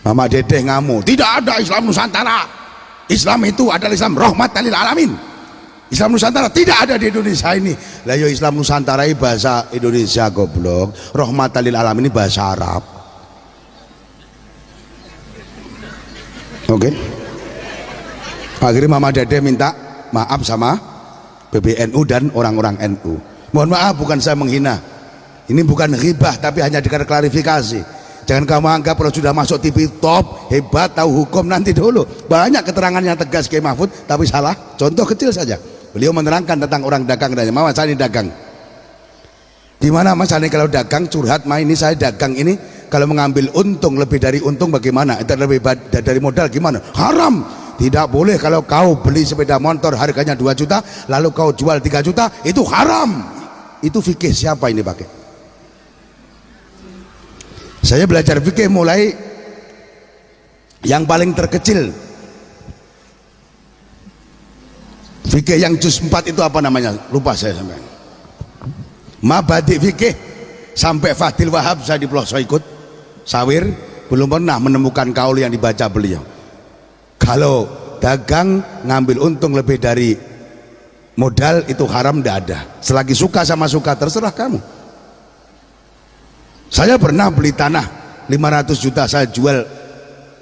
Mama Dedeh ngamuk, tidak ada Islam Nusantara. Islam itu adalah Islam rahmatan lil alamin. Islam Nusantara tidak ada di Indonesia ini. Lah yo Islam Nusantara ini bahasa Indonesia goblok. Rahmatan lil alamin ini bahasa Arab. Oke. Akhirnya Mama Dedeh minta maaf sama PBNU dan orang-orang NU. Mohon maaf, bukan saya menghina. Ini bukan ghibah, tapi hanya dikasih klarifikasi. Jangan kamu anggap kalau sudah masuk TV top, hebat, tahu hukum, nanti dulu. Banyak keterangan yang tegas Kiai Mahfud, tapi salah. Contoh kecil saja. Beliau menerangkan tentang orang dagang dan Mama saya ini dagang. Gimana Mas ini kalau dagang curhat, Ma ini saya dagang ini kalau mengambil untung lebih dari untung bagaimana? Itu lebih dari modal gimana? Haram. Tidak boleh kalau kau beli sepeda motor harganya 2 juta lalu kau jual 3 juta, itu haram. Itu fikih siapa ini pakai? Saya belajar fikih mulai yang paling terkecil. Fikih yang juz 4 itu apa namanya? Lupa saya sampai. Mabadi fikih sampai Fahdil Wahab saya di pelosok ikut sawir, belum pernah menemukan kaul yang dibaca beliau. Kalau dagang ngambil untung lebih dari modal itu haram, tidak ada. Selagi suka sama suka terserah kamu. Saya pernah beli tanah 500 juta, saya jual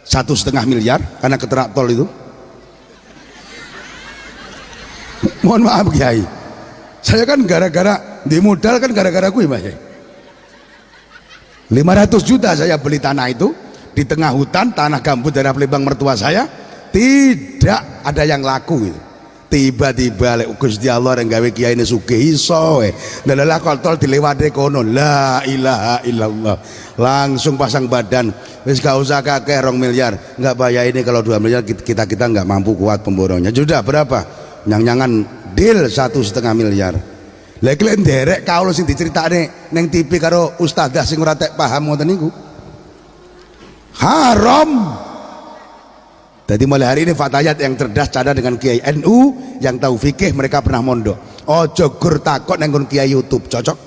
1,5 miliar karena keterak tol itu. Mohon maaf Kiai, saya kan gara-gara di modal kan gara-gara gue Mas. 500 juta saya beli tanah itu di tengah hutan, tanah gambut daerah Palembang mertua saya, tidak ada yang laku gitu. Tiba-tiba lek Gusti Allah yang gawe kiai ini sugih iso lha kontol dilewati kono, la ilaha illallah, langsung pasang badan, wis gak usah kakek 2 miliar, enggak bayar ini kalau 2 miliar kita enggak mampu kuat pemborongnya. Sudah berapa? Nyang-nyangan deal 1,5 miliar. Lha iki lek nderek kaul sing diceritakne ning TV karo ustadzah sing ora tek paham ngoten niku haram. Jadi mulai hari ini fatayat yang cerdas cadar dengan Kiai NU yang tahu fikih, mereka pernah mondok. Ojo gur takut nenggon Kiai YouTube, cocok?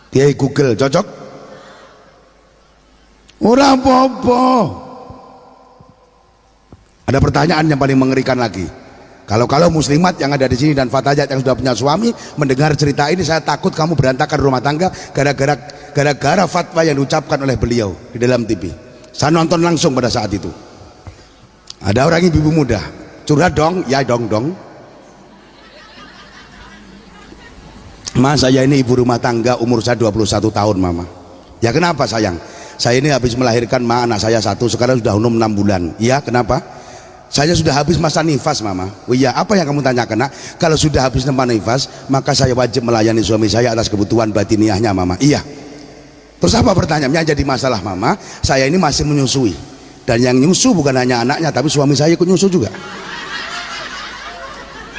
Kiai Google, cocok? Ora apa-apa. Ada pertanyaan yang paling mengerikan lagi. Kalau muslimat yang ada di sini dan fatayat yang sudah punya suami mendengar cerita ini, saya takut kamu berantakan rumah tangga gara-gara fatwa yang diucapkan oleh beliau di dalam TV. Saya nonton langsung pada saat itu. Ada orang ibu muda curhat dong, ya dong. Mas saya ini ibu rumah tangga, umur saya 21 tahun Mama. Ya kenapa sayang? Saya ini habis melahirkan anak saya 1, sekarang sudah umur 6 bulan. Iya kenapa? Saya sudah habis masa nifas Mama. Oh iya, apa yang kamu tanyakan nak? Kalau sudah habis masa nifas, maka saya wajib melayani suami saya atas kebutuhan batiniahnya Mama. Iya. Terus apa pertanyaannya? Jadi masalah Mama, saya ini masih menyusui. Dan yang nyusu bukan hanya anaknya, tapi suami saya ikut nyusu juga.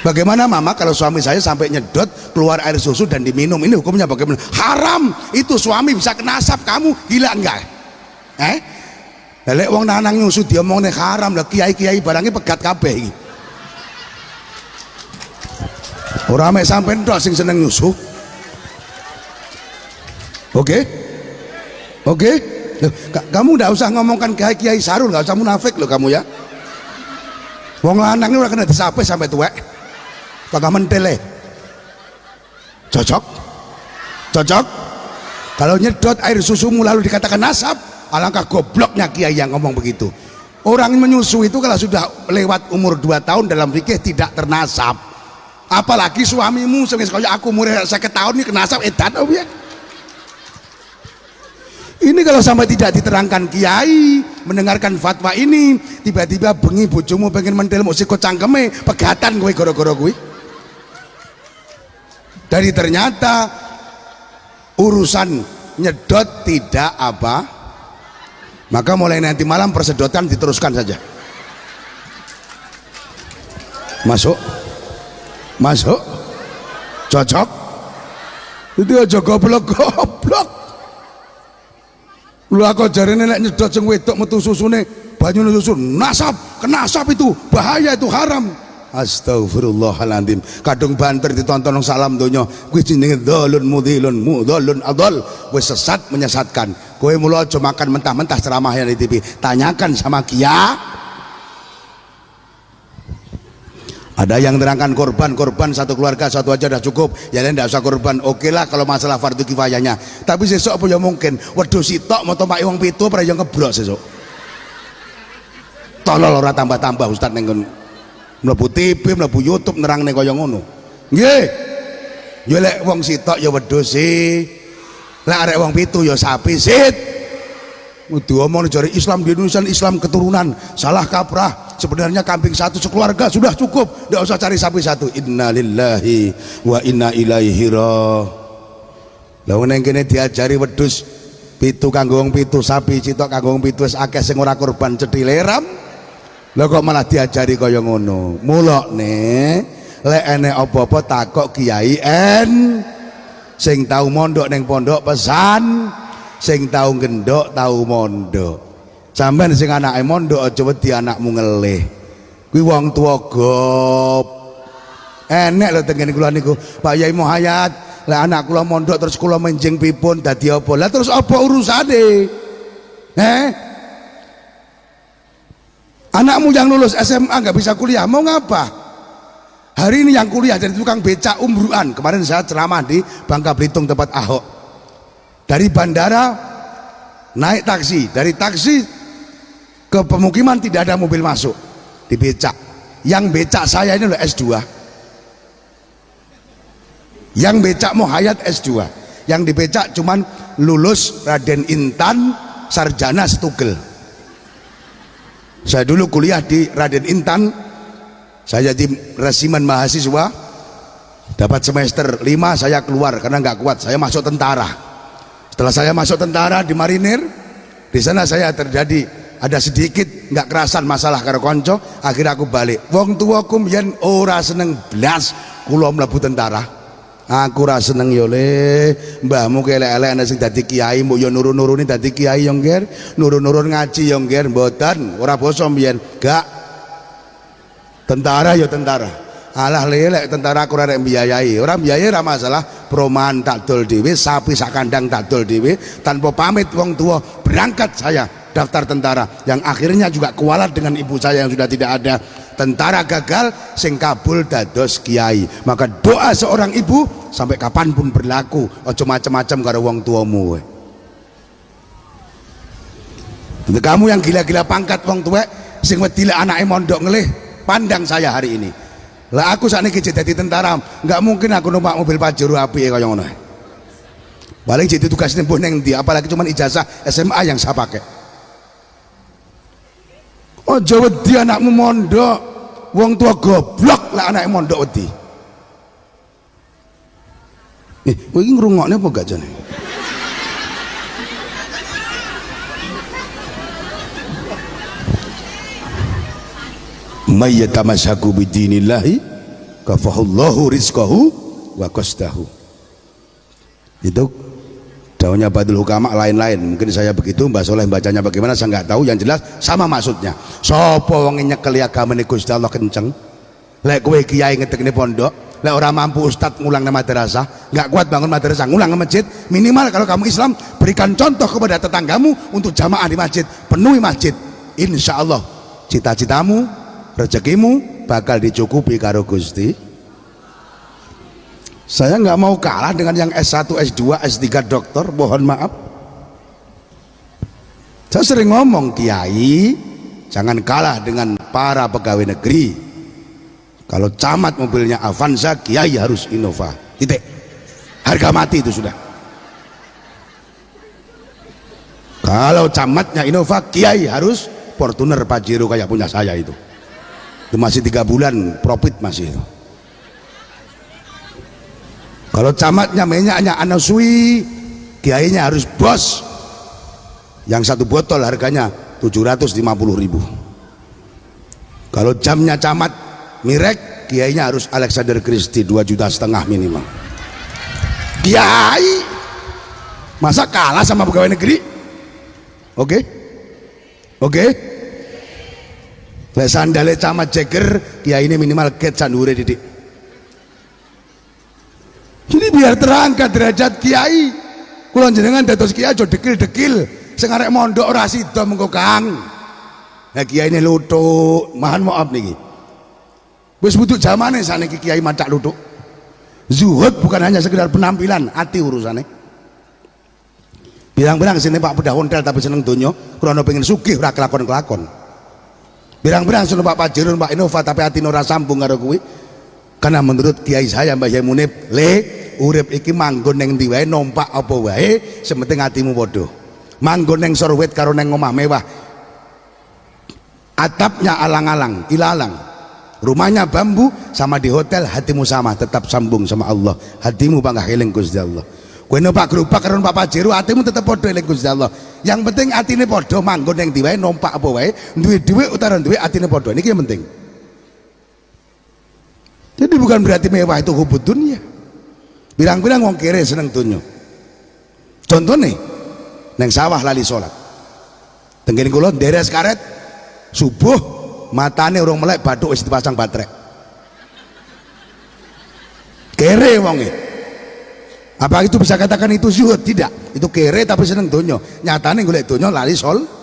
Bagaimana Mama kalau suami saya sampai nyedot keluar air susu dan diminum? Ini hukumnya bagaimana? Haram. Itu suami bisa kena asap, kamu gila enggak? Lek wong lanang nyusu diomongne haram, lah kiai-kiai barangnya pegat kabeh iki. Ora mek sampean tok sing seneng nyusu. Oke? Kamu tidak usah ngomongkan Kiai Sarul, nggak usah munafik loh kamu ya. Wong lanang ini udah kena disape sampai tuwek, kagak mentele. Cocok? Kalau nyedot air susumu lalu dikatakan nasab, alangkah gobloknya kiai yang ngomong begitu. Orang menyusu itu kalau sudah lewat umur 2 tahun dalam fikih tidak ternasab. Apalagi suamimu seperti aku umur 50 tahun ini kenasab edan oh ya. Ini kalau sampai tidak diterangkan kiai mendengarkan fatwa ini, tiba-tiba bengi bojomu pengen mentel mau sikut cangkeme pegatan gue goro-goro gue. Dari ternyata urusan nyedot tidak apa, maka mulai nanti malam persedotan diteruskan saja. Masuk, cocok. Itu aja goblok. Lu aku jarene nek nyedot sing wedok metu susune banyu susu nasab, kenasab itu bahaya, itu haram. Astagfirullahaladzim. Kadung banter ditonton salam donya kuwi jenenge dzalun mudhilun mudhallun adol, wis sesat menyesatkan. Kowe mula aja makan mentah-mentah ceramah yang di TV. Tanyakan sama Kia. Ada yang terangkan korban satu keluarga satu aja udah cukup, ya tidak usah korban. Oke lah kalau masalah fardu kifayahnya, tapi sesuk apa ya mungkin wedhus sitok mau tompak wong pitu ora yo ngebrok sesuk. Tolol ora tambah-tambah Ustaz ning mlebu TV mlebu YouTube nerangne kaya ngono. Nggih. Ya lek wong sitok ya wedhus sih. Lek arek wong pitu ya sapi sit. Kudu omong jare Islam di Indonesia Islam keturunan, salah kaprah. Sebenarnya kambing satu sekeluarga sudah cukup, tidak usah cari sapi satu. Innalillahi wa inna ilaihi raji'un. Lah neng kene diajari wedhus pitu kanggo wong pitu, sapi citok kanggo wong pitu, wis akeh sing ora korban cethileram. Lah kok malah diajari kaya ngono. Mulane lek enek apa-apa takok kiai sing tau mondok ning pondok pesan, sing tau gendok tau mondok. Sampeyan sing anake mondok aja wedi anakmu ngelih. Kuwi wong tuwa gop. Enek lho teng kene kula niku, Pak Yai Muhayyad, lek anak kula mondok terus kula menjing pipun dadi apa? Lah terus apa urusane? Anakmu yang lulus SMA nggak bisa kuliah, mau ngapa? Hari ini yang kuliah jadi tukang becak umbruan. Kemarin saya ceramah di Bangka Belitung tempat Ahok. Dari bandara naik taksi, dari taksi ke pemukiman tidak ada mobil masuk, di becak. Yang becak saya ini loh S2, yang becak Muhayyad S2, yang di becak cuman lulus Raden Intan sarjana Stugel. Saya dulu kuliah di Raden Intan, saya jadi resimen mahasiswa, dapat semester 5 saya keluar karena nggak kuat, saya masuk tentara. Setelah saya masuk tentara di marinir, di sana saya terjadi ada sedikit nggak kerasan masalah karo konco, akhirnya aku balik. Wong tuaku mbiyen ora seneng blas kula mlebu tentara. Aku ora seneng yo le, mbahmu kelek-elek ana sing dadi kiai, mbok yo nurun-nuruni dadi kiai yo ngger, nurun-nurun ngaji yo ngger, mboten, ora basa mbiyen. Gak. Tentara yo tentara. Alah lelek tentara aku rek biayai, orang biayai ora masalah, perumahan tak dol dhewe, sapi sak kandang tak dol dhewe, tanpa pamit wong tua berangkat saya daftar tentara, yang akhirnya juga kualat dengan ibu saya yang sudah tidak ada. Tentara gagal, sing kabul dados kiai. Maka doa seorang ibu sampai kapanpun berlaku, ojo macam-macam karo wong tuamu. Untuk kamu yang gila-gila pangkat wong tua, sing wedi anake mondok ngelih, pandang saya hari ini. Lah aku sakniki jadi tentara, nggak mungkin aku numpak mobil Pajero apike kaya ngono. Paling jadi tugas nempuh neng ndi, apalagi cuma ijazah SMA yang saya pakai. Aja wedi anakmu mondok, wong tua goblok lah anake mondok wedi. Kowe iki ngrungokne apa gak jane? May yatamassaku bidinillahi kafahullahu rizqahu wa qasdahu. Itu daunnya Badul Hukama lain-lain. Mungkin saya begitu, Mbak Soleh bacanya bagaimana saya nggak tahu, yang jelas sama maksudnya. Sopo wong nyekeli agamane Gusti Allah kenceng. Lek kowe kiai ngetekne pondok, lek ora mampu ustad ngulang nama madrasah, nggak kuat bangun madrasah, ngulang ke masjid, minimal kalau kamu Islam berikan contoh kepada tetanggamu untuk jamaah di masjid, penuhi masjid. Insya Allah cita-citamu, rezekimu bakal dicukupi karo Gusti. Saya nggak mau kalah dengan yang S1, S2, S3 doktor, mohon maaf. Saya sering ngomong, kiai jangan kalah dengan para pegawai negeri. Kalau camat mobilnya Avanza, kiai harus Innova, titik. Harga mati itu sudah. Kalau camatnya Innova, kiai harus Fortuner Pajero kayak punya saya itu masih 3 bulan profit masih itu. Kalau camatnya minyaknya Anasui, kiainya harus Bos yang 1 botol harganya 750.000. Kalau jamnya camat Mirek, kiainya harus Alexander Christie 2,5 juta minimal. Kiai masa kalah sama pegawai negeri? Oke? Lek sandale camat jeger, kiai ini minimal ket sandure didik. Jadi biar terangkat derajat kiai. Kula jenengan dados kiai aja dekil-dekil. Sing arek mondok ora sida mengko Kang. Lah kiai ini lutuk, mohon maaf niki. Wis butuh zamane saniki kiai macak lutuk. Zuhud bukan hanya sekedar penampilan, hati urusannya. Bilang-bilang sini Pak Bedah Ontel tapi seneng donya, krana pengen sugih ora kelakon-kelakon. Bilang-bilang sini Pak Pajero, Pak Innova tapi hati ora sambung karo kuwi. Karena menurut kiai saya Mbah Yai Munib, urip iki manggon ning ndi wae, numpak apa wae, sementing atimu padha. Manggon ning sorwet karo ning omah mewah. Atapnya alang-alang, ilalang. Rumahnya bambu sama di hotel, hatimu sama, tetap sambung sama Allah. Hatimu bangga eling Gusti Allah. Kowe numpak gerobak karo Pak Pajero, hatimu tetap padha eling Gusti Allah. Yang penting atine padha, manggon ning ndi wae, numpak apa wae, duwe dhuwit utawa duwe atine padha. Niki yang penting. Jadi bukan berarti mewah itu hubud dunia. Bilang-bilang wong kere seneng dunia. Contohnya neng sawah lali sholat. Tenggene kula nderes karet subuh matane urung melek bathuk wis dipasang baterai. Kere wonge. Apa itu bisa katakan itu zuhud? Tidak. Itu kere tapi seneng dunia. Nyatane golek dunia lali sholat.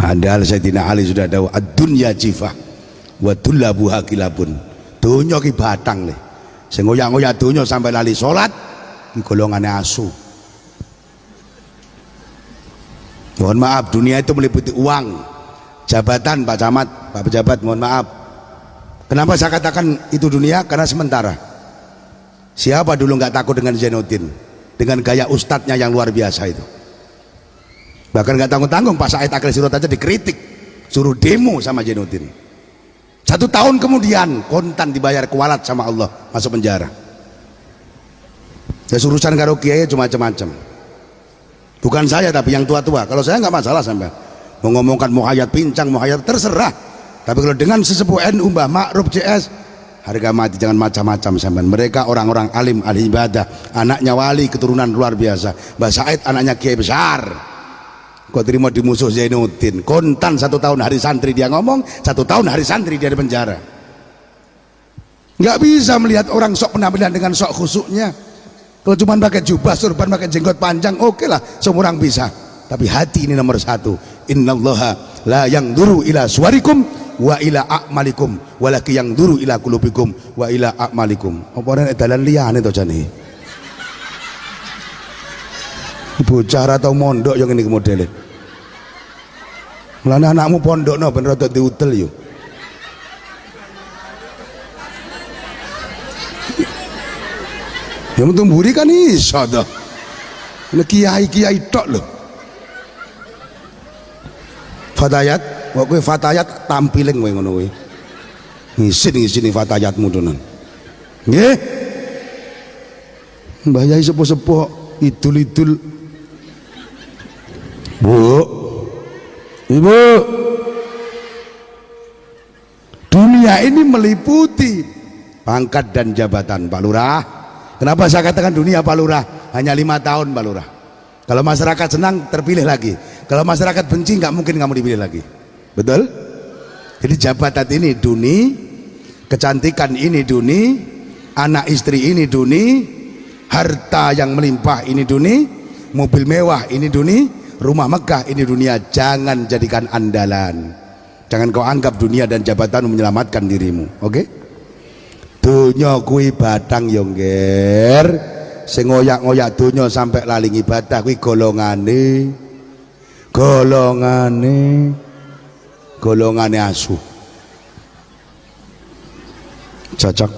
Padahal Sayyidina Ali sudah tahu ad-dunya jifah wa tullabuha kilabun. Dunya ki batang le. Sing ngoyak-ngoyak dunya sampai lali salat ki golongane asu. Mohon maaf, dunia itu meliputi uang, jabatan, Pak Camat, Pak Pejabat, mohon maaf. Kenapa saya katakan itu dunia? Karena sementara. Siapa dulu nggak takut dengan Zainuddin? Dengan gaya ustadznya yang luar biasa itu. Bahkan nggak tanggung-tanggung Pak Said Akil Sirot aja dikritik, suruh demo sama Zainuddin. 1 tahun kemudian kontan dibayar kualat sama Allah, masuk penjara. Ya urusan karo kiai cuma macam-macam. Bukan saya tapi yang tua-tua. Kalau saya nggak masalah sampai mau ngomongkan muhayat pincang, muhayat terserah. Tapi kalau dengan sesepuh NU Mbah Ma'ruf CS, harga mati, jangan macam-macam sampean. Mereka orang-orang alim, ahli ibadah, anaknya wali, keturunan luar biasa. Mbah Said anaknya kiai besar. Kok terima di musuh Zainuddin? Kontan 1 tahun hari santri dia ngomong, 1 tahun hari santri dia di penjara. Nggak bisa melihat orang sok penampilan dengan sok khusuknya. Kalau cuma pakai jubah, surban, pakai jenggot panjang, oke lah, semua orang bisa. Tapi hati ini nomor 1. Innallaha la yanzuru ila suwarikum wa ila a'malikum, walaki yanzuru ila qulubikum wa ila a'malikum. Apa nek dalan liyane to jane? Bocah atau mondok yang ini modelnya. Mulane anakmu pondok no ben rada diutel yo. Yang penting mburi kan iso to. Nek kiai-kiai tok lho. Fatayat, kok kowe fatayat tampiling kowe ngono kowe. Ngisin-ngisini fatayatmu tenan. Nggih. Mbah Yai sepuh-sepuh idul-idul. Bu, Ibu, dunia ini meliputi pangkat dan jabatan Pak Lurah. Kenapa saya katakan dunia Pak Lurah? Hanya 5 tahun Pak Lurah. Kalau masyarakat senang terpilih lagi. Kalau masyarakat benci nggak mungkin kamu dipilih lagi. Betul? Jadi jabatan ini duni, kecantikan ini duni, anak istri ini duni, harta yang melimpah ini duni, mobil mewah ini duni, rumah megah ini dunia. Jangan jadikan andalan. Jangan kau anggap dunia dan jabatan menyelamatkan dirimu. Oke? Dunia kui batang yongger, sing ngoyak-ngoyak dunia sampai lali ibadah kui golongane asu. Cocok.